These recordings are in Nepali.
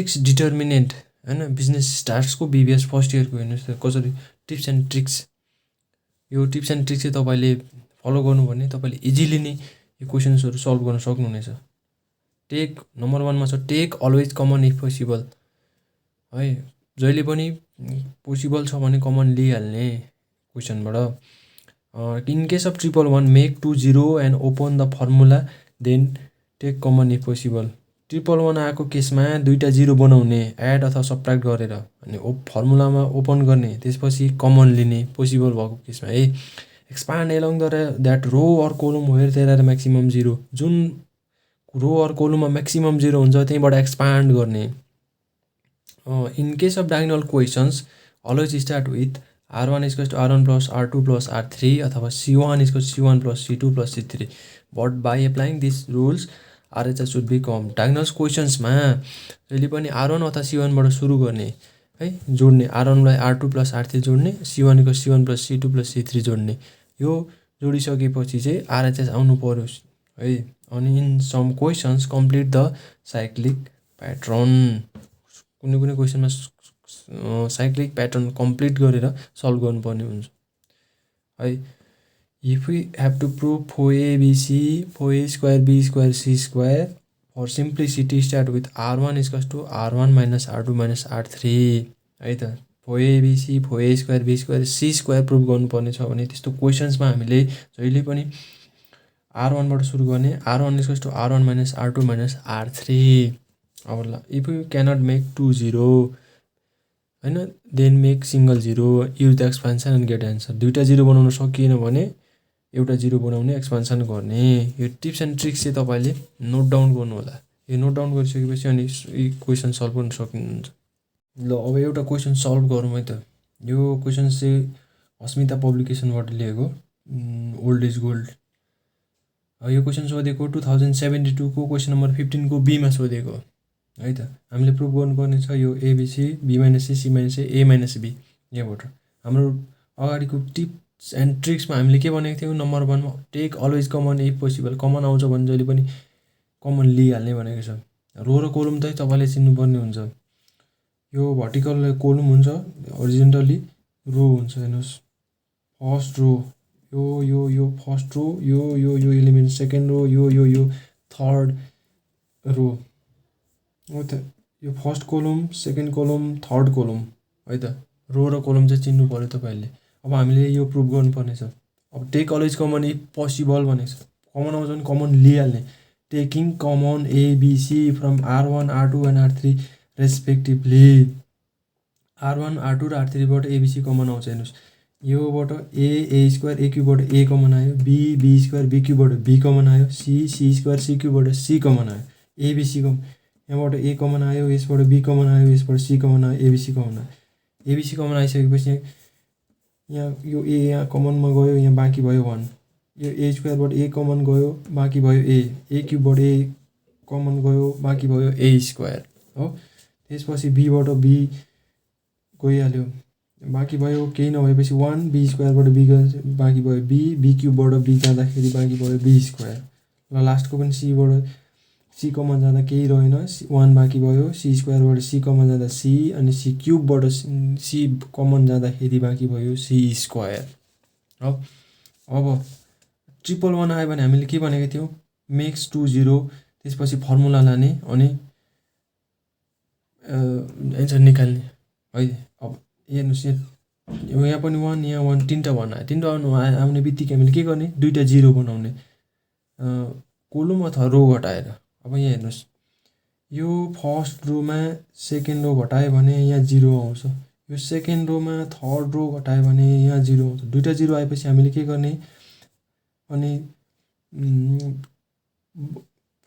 म्याट्रिक्स डिटर्मिनेन्ट हैन बिजनेस स्टार्ट्सको BBS फर्स्ट इयरको हेर्नुहोस् त कसरी टिप्स एन्ड ट्रिक्स। यो टिप्स एन्ड ट्रिक्स चाहिँ तपाईँले फलो गर्नु भने तपाईँले इजिली नै यो क्वेसन्सहरू सल्भ गर्न सक्नुहुनेछ। टेक नम्बर 1 मा छ take always common if possible है, जहिले पनि पोसिबल छ भने कमन लिइहाल्ने क्वेसनबाट। In case of 111 make 2 0 and open the formula then take common if possible. 111 आएको केसमा दुईटा 0 बनाउने एड अथवा सब्ट्र्याक्ट गरेर अनि फर्मुलामा ओपन गर्ने, त्यसपछि कमन लिने पोसिबल भएको केसमा है। Expand along that row or column where there are maximum 0, जुन रो अर कोलममा म्याक्सिमम 0 हुन्छ त्यहीँबाट एक्सपान्ड गर्ने। In case of diagonal questions always start with R1 = R1 + R2 + R3 अथवा C1 = C1 + C2 + C3 but by applying this rules RHS should become. Diagonals क्वेसन्समा जहिले पनि R1 अथवा C1 बाट सुरु गर्ने है, जोड्ने R1 लाई R2 + R3 जोड्ने, C1 = C1 + C2 + C3 जोड्ने। यो जोडिसकेपछि चाहिँ RHS आउनु पर्यो है। अनि in some questions complete the cyclic pattern, कुनै कुनै क्वेसनमा साइक्लिक प्याटर्न कम्प्लिट गरेर सल्भ गर्नुपर्ने हुन्छ है। If we have to prove for ABC, for A² B² C² for simplicity start with R1 = R1 - R2 - R3 है त। for ABC, for A² B² C² prove गर्नुपर्ने छ भने त्यस्तो क्वेसन्समा हामीले जहिले पनि R1 बाट सुरु गर्ने, R1 = R1 - R2 - R3। अब इफ यु क्यानट मेक 2 0 हैन then make single 0, use the expansion and get answer. दुईटा 0 बनाउन सकिएन भने एउटा 0 बनाउने, एक्सपान्सन गर्ने। यो टिप्स एन्ड ट्रिक्स चाहिँ तपाईँले नोट डाउन गर्नु होला। यो नोट डाउन गरिसकेपछि अनि क्वेसन सल्भ गर्न सक्नुहुन्छ। ल अब एउटा क्वेसन सल्भ गरौँ है त। यो क्वेसन चाहिँ अस्मिता पब्लिकेसनबाट लिएको, ओल्ड इज गोल्ड। यो क्वेसन सोधेको 2072 को क्वेसन नम्बर 15 को B मा सोधेको है त। हामीले प्रुभ गर्नुपर्ने छ यो ABC B - C C - A A - B यहाँबाट। हाम्रो अगाडिको टिप्स एन्ड ट्रिक्समा हामीले के भनेको थियौँ, नम्बर 1 मा take always common if possible, common आउँछ भने जहिले पनि कमन लिइहाल्ने भनेको छ। रो र कोलम चाहिँ तपाईँले चिन्नुपर्ने हुन्छ। यो भर्टिकल कोलम हुन्छ, हरिजेन्टली रो हुन्छ। हेर्नुहोस् फर्स्ट रो यो फर्स्ट रो, यो एलिमेन्ट सेकेन्ड रो, यो थर्ड रो हो त। यो first column, second column, third column है त। रो र कोलम चाहिँ चिन्नु पर्यो तपाईँले। अब हामीले यो प्रुभ गर्नुपर्ने छ। अब take always common if possible भनेको छ, कमन आउँछ भने कमन लिइहाल्ने। Taking common ABC from R1 R2 and R3 respectively. R1 R2 र R3 बाट ABC कमन आउँछ। हेर्नुहोस् योबाट A² A³ बाट A कमन आयो, B² B³ बाट B कमन आयो, C² C³ बाट C कमन आयो, ABC कमन, यहाँबाट A कमन आयो, यसबाट B कमन आयो, यसबाट C कमन आयो, ABC कमन आयो। ABC कमन आइसकेपछि यहाँ यो A यहाँ कमनमा गयो, यहाँ बाँकी भयो 1। यो A² बाट A कमन गयो, बाँकी भयो A, A³ बाट A कमन गयो, बाँकी भयो A² हो। त्यसपछि B बाट B गइहाल्यो, बाँकी भयो केही नभएपछि 1, B² बाट B बाँकी भयो B, B³ बाट B जाँदाखेरि बाँकी भयो B²। ल लास्टको पनि C बाट C कमन जाँदा केही रहेन, 1 बाँकी भयो, C² बाट C कमन जाँदा C, अनि C³ बाट C कमन जाँदाखेरि बाँकी भयो C²। हो अब 111 आयो भने हामीले के भनेको थियौँ, मेक्स 2 0, त्यसपछि फर्मुला लाने अनि एन्सर निकाल्ने है। अब हेर्नुहोस् यहाँ पनि 1, यहाँ 1, तीनटा 1 आयो। तीनटा 1 आउने बित्तिकै हामीले के गर्ने, दुईटा 0 बनाउने, कोलम अथवा रो घटाएर। अब यहाँ हेर्नुहोस् यो फर्स्ट रोमा सेकेन्ड रो घटायो भने यहाँ 0 आउँछ, यो सेकेन्ड रोमा थर्ड रो घटायो भने यहाँ 0 आउँछ। दुईटा 0 आएपछि हामीले के गर्ने, अनि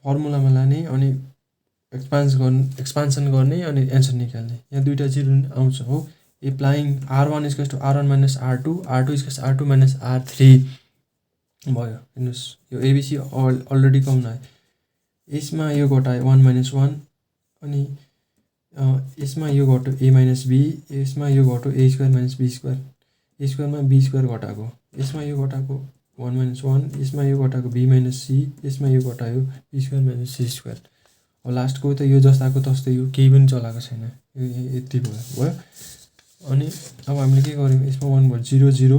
फर्मुलामा लाने अनि एक्सपान्सन गर्ने अनि एन्सर निकाल्ने। यहाँ दुईटा 0 आउँछ हो। Applying R1 = R1 - R2, R2 = R2 - R3 भयो। हेर्नुहोस् यो ABC अलरेडी कमन आयो, यसमा यो घटायो 1 - 1, अनि यसमा यो घट्यो A - B, यसमा यो घट्यो A² - B², A² मा B² घटाएको, यसमा यो घटाएको 1 - 1, यसमा यो घटाएको B - C, यसमा यो घटायो B² - C²। अब लास्टको त यो जस्ताको तस्तै हो, केही पनि चलाएको छैन, यो यति भयो। अनि अब हामीले के गर्यौँ, यसमा 1 भयो 0 0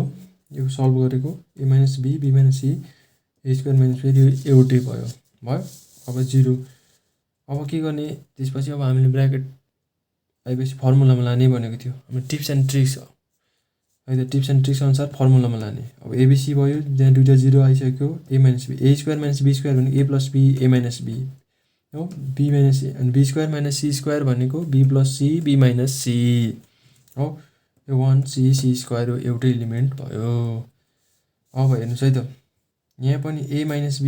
यो सल्भ गरेको a minus b b minus c a square minus फेरि यो एउटै भयो। अब 0। अब के गर्ने, त्यसपछि अब हामीले ब्र्याकेट आएपछि फर्मुलामा लाने भनेको थियो। हाम्रो टिप्स एन्ड ट्रिक्स है त, टिप्स एन्ड ट्रिक्स अनुसार फर्मुलामा लाने। अब एबिसी भयो, त्यहाँ दुईवटा 0 आइसक्यो, a minus b a square minus b square भनेको a plus b a minus b हो, b माइनस c अनि b square minus c square भनेको b plus c b minus c हो। यो 1 c c स्क्वायर हो, एउटै एलिमेन्ट भयो। अब हेर्नुहोस् है त, यहाँ पनि a माइनस b,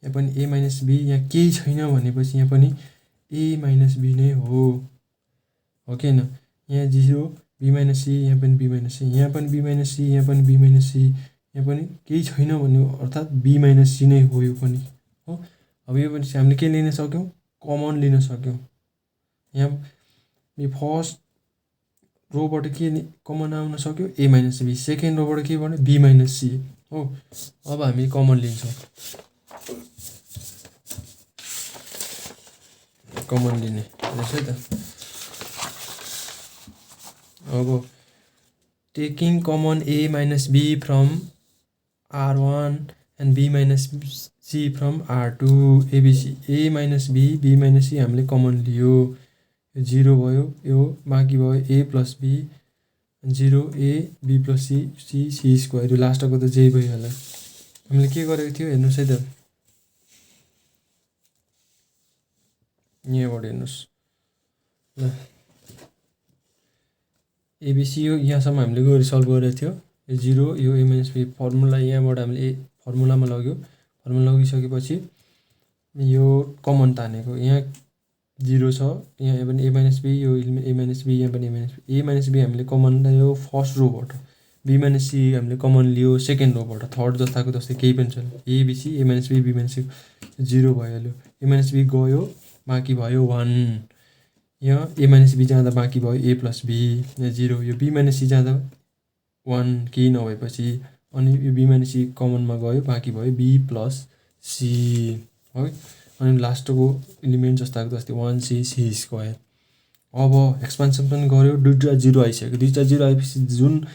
यहाँ पनि a माइनस b, यहाँ केही छैन भनेपछि यहाँ पनि a माइनस b नै हो कि होइन। यहाँ 0 b माइनस c, यहाँ पनि b माइनस c, यहाँ पनि b माइनस c, यहाँ पनि b माइनस c, यहाँ पनि केही छैन भन्यो अर्थात् b माइनस c नै हो यो पनि हो। अब यो पनि हामीले के लिन सक्यौँ, कमन लिन सक्यौँ। यहाँ यो फर्स्ट रोबाट के कमन आउन सक्यो, a माइनस b, सेकेन्ड रोबाट के भन्यो b माइनस c हो। अब हामी कमन लिन्छौँ, कमन लिने रहेछ है त। अब taking common a minus b from r1 and b minus c from r2 ABC a minus b b minus c हामीले कमन लियो, यो 0 भयो, यो बाँकी भयो a plus b 0 a b plus c c c square, यो लास्टको त जे भइहाल्यो। हामीले के गरेको थियो हेर्नुहोस् है त, यहाँबाट हेर्नुहोस् ल, एबिसी यो यहाँसम्म हामीले गएर सल्भ गरेको थियो। यो 0 यो a माइनस b फर्मुला यहाँबाट हामीले फर्मुलामा लग्यो, फर्मुला लगिसकेपछि यो कमन तानेको, यहाँ 0 छ, यहाँ पनि a माइनस b, यो a माइनस b, यहाँ पनि a माइनस b हामीले कमन लियो फर्स्ट रोबाट, b माइनस c हामीले कमन लियो सेकेन्ड रोबाट, थर्ड जस्ताको जस्तै केही पनि छैन, ABC a minus b b minus c 0 भइहाल्यो, a माइनस b गयो, बाँकी भयो 1, यहाँ a माइनस b जाँदा बाँकी भयो a प्लस b, यहाँ 0, यो b माइनस c जाँदा 1 केही नभएपछि, अनि यो b माइनस c कमनमा गयो, बाँकी भयो b प्लस c है। अनि लास्टको इलिमेन्ट जस्ताको जस्तै 1 c c स्क्वायर। अब एक्सपान्सन पनि गऱ्यो, दुईवटा 0 आइसक्यो, दुईवटा 0 आएपछि जुन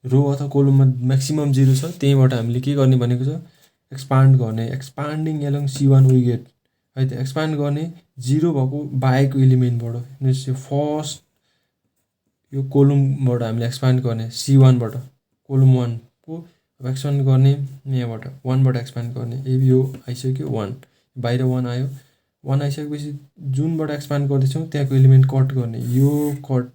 रो अथवा कोलममा म्याक्सिमम 0 छ त्यहीँबाट हामीले के गर्ने भनेको छ, एक्सपान्ड गर्ने, expanding along c1 we get है त, एक्सपान्ड गर्ने 0 भएको बाहेकको एलिमेन्टबाट। हेर्नुहोस् यो फर्स्ट यो कोलमबाट हामीले एक्सपान्ड गर्ने c1बाट, कोलम 1 को अब एक्सपान्ड गर्ने यहाँबाट 1बाट एक्सपान्ड गर्ने, यो आइसक्यो 1, बाहिर 1 आयो, 1 आइसकेपछि जुनबाट एक्सपान्ड गर्दैछौँ त्यहाँको एलिमेन्ट कट गर्ने, यो कट,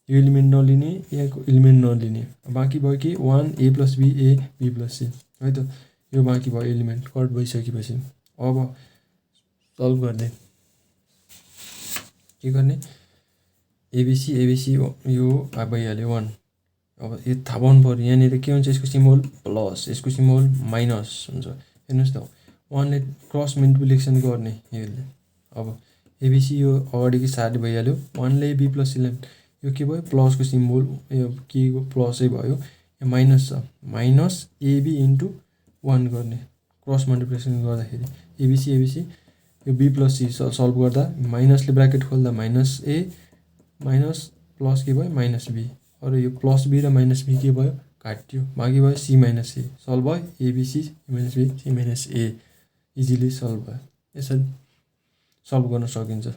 यो एलिमेन्ट नलिने, यहाँको एलिमेन्ट नलिने, बाँकी भयो कि 1 a plus b a b plus c है त, यो बाँकी भयो एलिमेन्ट कट भइसकेपछि। अब सल्भ गर्ने के गर्ने, एबिसी एबिसी यो भइहाल्यो 1। अब यो थाहा पाउनु पऱ्यो यहाँनिर के हुन्छ, यसको सिम्बल प्लस, यसको सिम्बल माइनस हुन्छ। हेर्नुहोस् त, 1 ले क्रस मल्टिप्लिकेसन गर्ने यसले। अब एबिसी यो अगाडिको साइड भइहाल्यो, 1 ले b प्लस c, यो के भयो प्लसको सिम्बल, यो के प्लसै भयो, यो माइनस छ, माइनस एबी इन्टु 1 गर्ने क्रस मल्टिप्लिकेसन गर्दाखेरि, एबिसी एबिसी यो b प्लस c सल्भ गर्दा माइनसले ब्राकेट खोल्दा माइनस a माइनस प्लस के भयो माइनस b, अरू यो प्लस b र माइनस b के भयो काट्यो, बाँकी भयो c माइनस a, सल्भ भयो ABC minus b c minus a, easily solve भयो। यसरी सल्भ गर्न सकिन्छ।